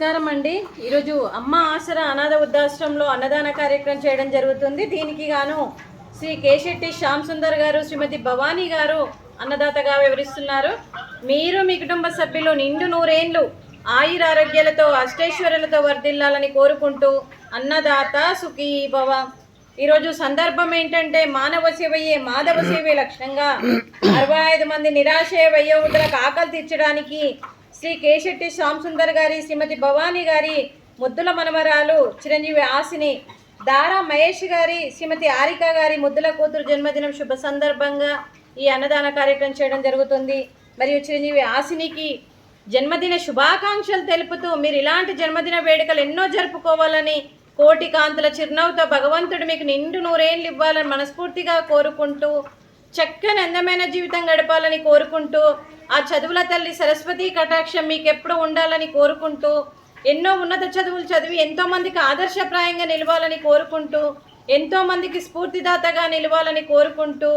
నమస్కారం అండి. ఈరోజు అమ్మ ఆసరా అనాథ వృద్ధాశ్రమంలో అన్నదాన కార్యక్రమం చేయడం జరుగుతుంది. దీనికి గాను శ్రీ కేశెట్టి శ్యామ్ సుందర్ గారు, శ్రీమతి భవానీ గారు అన్నదాతగా వివరిస్తున్నారు. మీరు మీ కుటుంబ సభ్యులు నిండు నూరేండ్లు ఆయురారోగ్యాలతో అష్టైశ్వర్యాలతో వర్ధిల్లాలని కోరుకుంటూ అన్నదాత సుఖీ భవ. ఈరోజు సందర్భం ఏంటంటే మానవ సేవయే మాధవ సేవే లక్ష్యంగా 65 మంది నిరాశయ వయోవృద్ధులకు ఆకలి తీర్చడానికి శ్రీ కేశెట్టి శ్యామ్ సుందర్ గారి, శ్రీమతి భవానీ గారి ముద్దుల మనమరాలు చిరంజీవి ఆసిని, దారా మహేష్ గారి, శ్రీమతి ఆరిక గారి ముద్దుల కూతురు జన్మదినం శుభ సందర్భంగా ఈ అన్నదాన కార్యక్రమం చేయడం జరుగుతుంది. మరియు చిరంజీవి ఆసినికి జన్మదిన శుభాకాంక్షలు తెలుపుతూ మీరు ఇలాంటి జన్మదిన వేడుకలు ఎన్నో జరుపుకోవాలని, కోటి కాంతుల చిరునవ్వుతో భగవంతుడు మీకు నిండు నూరేళ్ళు ఇవ్వాలని మనస్ఫూర్తిగా కోరుకుంటూ, చక్కని అందమైన జీవితం గడపాలని కోరుకుంటూ, ఆ చదువుల తల్లి సరస్వతి కటాక్షం మీకు ఎప్పుడు ఉండాలని కోరుకుంటూ, ఎన్నో ఉన్నత చదువులు చదివి ఎంతోమందికి ఆదర్శప్రాయంగా నిలవాలని కోరుకుంటూ, ఎంతోమందికి స్ఫూర్తిదాతగా నిలవాలని కోరుకుంటూ,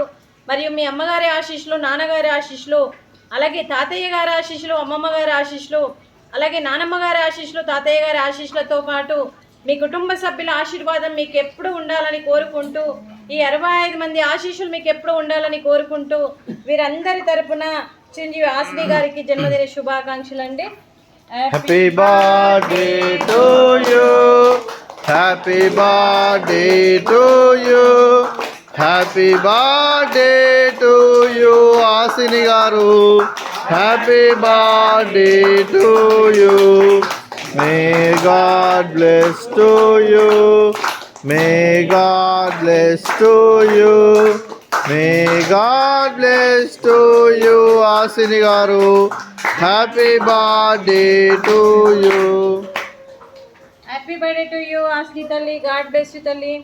మరియు మీ అమ్మగారి ఆశీస్సులు, నాన్నగారి ఆశీస్సులు, అలాగే తాతయ్య గారి ఆశీస్సులు, అమ్మమ్మ గారి ఆశీస్సులు, అలాగే నానమ్మ గారి ఆశీస్సులు, తాతయ్య గారి ఆశీస్సులతో పాటు మీ కుటుంబ సభ్యుల ఆశీర్వాదం మీకు ఎప్పుడు ఉండాలని కోరుకుంటూ, ఈ 65 మంది ఆశీస్సులు మీకు ఎప్పుడు ఉండాలని కోరుకుంటూ, వీరందరి తరపున చిరంజీవి ఆసిని గారికి జన్మదిన శుభాకాంక్షలు అండి. Happy birthday to you, happy birthday to you, happy birthday to you Asini గారు, happy birthday to you. May God bless to you. May God bless to you. May God bless to you, Asini garu. Happy birthday to you. Happy birthday to you, Asini talli. God bless you talli.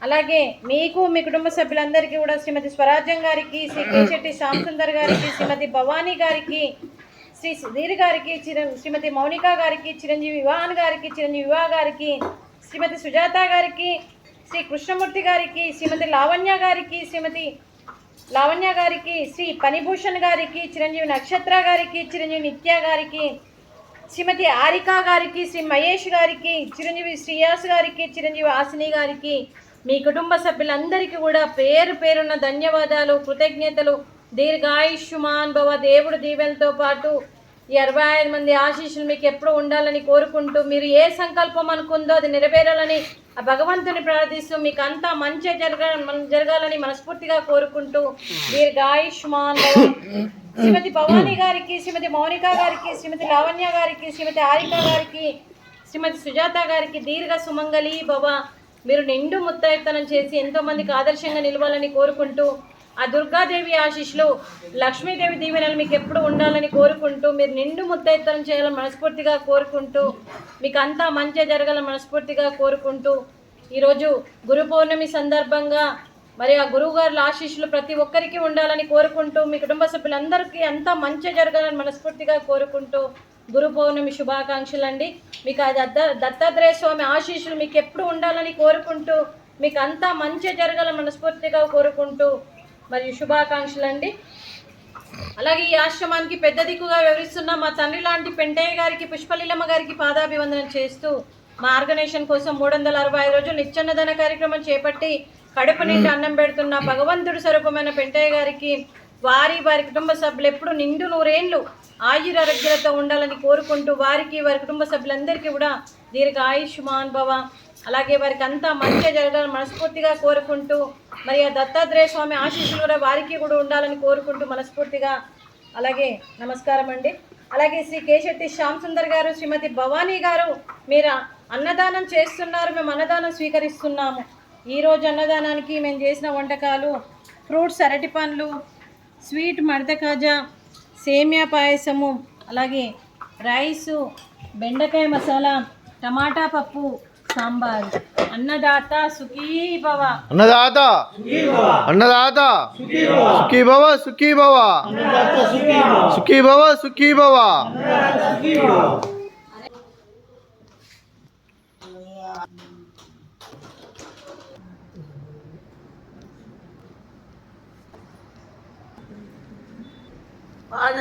అలాగే మీకు మీ కుటుంబ సభ్యులందరికీ కూడా శ్రీమతి స్వరాజ్యం గారికి, శ్రీ కేశెట్టి శ్యామ్ సుందర్ గారికి, శ్రీమతి భవానీ గారికి, శ్రీ సుధీర్ గారికి, శ్రీమతి మౌనిక గారికి, చిరంజీవి వివాహన్ గారికి, చిరంజీవి వివాహ గారికి, శ్రీమతి సుజాత గారికి, శ్రీ కృష్ణమూర్తి గారికి, శ్రీమతి లావణ్య గారికి, శ్రీమతి లావణ్య గారికి, శ్రీ పనిభూషణ్ గారికి, చిరంజీవి నక్షత్ర గారికి, చిరంజీవి నిత్య గారికి, శ్రీమతి ఆరిక గారికి, శ్రీ మహేష్ గారికి, చిరంజీవి శ్రీయాస్ గారికి, చిరంజీవి ఆసిని గారికి, మీ కుటుంబ సభ్యులందరికీ కూడా పేరు పేరున్న ధన్యవాదాలు, కృతజ్ఞతలు. దీర్ఘాయుష్మాన్ భవ. దేవుడు దీవెనలతో పాటు ఈ 65 మంది ఆశీస్సులు మీకు ఎప్పుడు ఉండాలని కోరుకుంటూ, మీరు ఏ సంకల్పం అనుకుందో అది నెరవేరాలని ఆ భగవంతుని ప్రార్థిస్తూ, మీకు అంతా మంచి జరగాలని మనస్ఫూర్తిగా కోరుకుంటూ, దీర్ఘాయుష్మాన్ భవ. శ్రీమతి భవానీ గారికి, శ్రీమతి మౌనిక గారికి, శ్రీమతి లావణ్య గారికి, శ్రీమతి ఆరిక గారికి, శ్రీమతి సుజాత గారికి దీర్ఘ సుమంగళి భవ. మీరు నిండు ముత్తైతనం చేసి ఎంతోమందికి ఆదర్శంగా నిలవాలని కోరుకుంటూ, ఆ దుర్గాదేవి ఆశీస్సులు, లక్ష్మీదేవి దీవెనలు మీకు ఎప్పుడు ఉండాలని కోరుకుంటూ, మీరు నిండు ముత్తైతనం చేయాలని మనస్ఫూర్తిగా కోరుకుంటూ, మీకు అంతా మంచి జరగాలని మనస్ఫూర్తిగా కోరుకుంటూ, ఈరోజు గురు పౌర్ణమి సందర్భంగా మరి ఆ గురువుగారుల ఆశీస్సులు ప్రతి ఒక్కరికి ఉండాలని కోరుకుంటూ, మీ కుటుంబ సభ్యులందరికీ అంతా మంచి జరగాలని మనస్ఫూర్తిగా కోరుకుంటూ, గురు పౌర్ణమి శుభాకాంక్షలు అండి. మీకు ఆ దత్తాత్రేయ స్వామి ఆశీస్సులు మీకు ఎప్పుడు ఉండాలని కోరుకుంటూ, మీకు అంతా మంచి జరగాలని మనస్ఫూర్తిగా కోరుకుంటూ మరియు శుభాకాంక్షలు అండి. అలాగే ఈ ఆశ్రమానికి పెద్ద దిక్కుగా వివరిస్తున్న మా తండ్రి లాంటి పెంటయ్య గారికి, పుష్పలీలమ్మ గారికి పాదాభివందనం చేస్తూ, మా ఆర్గనైజేషన్ కోసం 365 రోజులు నిత్యాన్నదాన కార్యక్రమం చేపట్టి కడుపు నిండి అన్నం పెడుతున్న భగవంతుడి స్వరూపమైన పెంటయ్య గారికి, వారి కుటుంబ సభ్యులు ఎప్పుడు నిండు నూరేండ్లు ఆయురారోగ్యాలతో ఉండాలని కోరుకుంటూ, వారికి వారి కుటుంబ సభ్యులందరికీ కూడా దీర్ఘ ఆయుష్మాన్ భవ. అలాగే వారికి అంతా మంచిగా జరగాలని మనస్ఫూర్తిగా కోరుకుంటూ, మరి ఆ దత్తాత్రేయ స్వామి ఆశీస్సులు కూడా వారికి కూడా ఉండాలని కోరుకుంటూ మనస్ఫూర్తిగా అలాగే నమస్కారం అండి. అలాగే శ్రీ కేశెట్టి శ్యామ్ సుందర్ గారు, శ్రీమతి భవానీ గారు, మీరు అన్నదానం చేస్తున్నారు, మేము అన్నదానం స్వీకరిస్తున్నాము. ఈరోజు అన్నదానానికి మేము చేసిన వంటకాలు ఫ్రూట్స్, అరటి పండ్లు, స్వీట్ మడత కాజా, సేమియా పాయసము, అలాగే రైసు, బెండకాయ మసాలా, టమాటా పప్పు, సాంబార్. అన్నదాత సుఖీ భవ. అన్నదాత అన్నదాత సుఖీ భవ, సుఖీ భవ, సుఖీ భవ, సుఖీ భవ. आज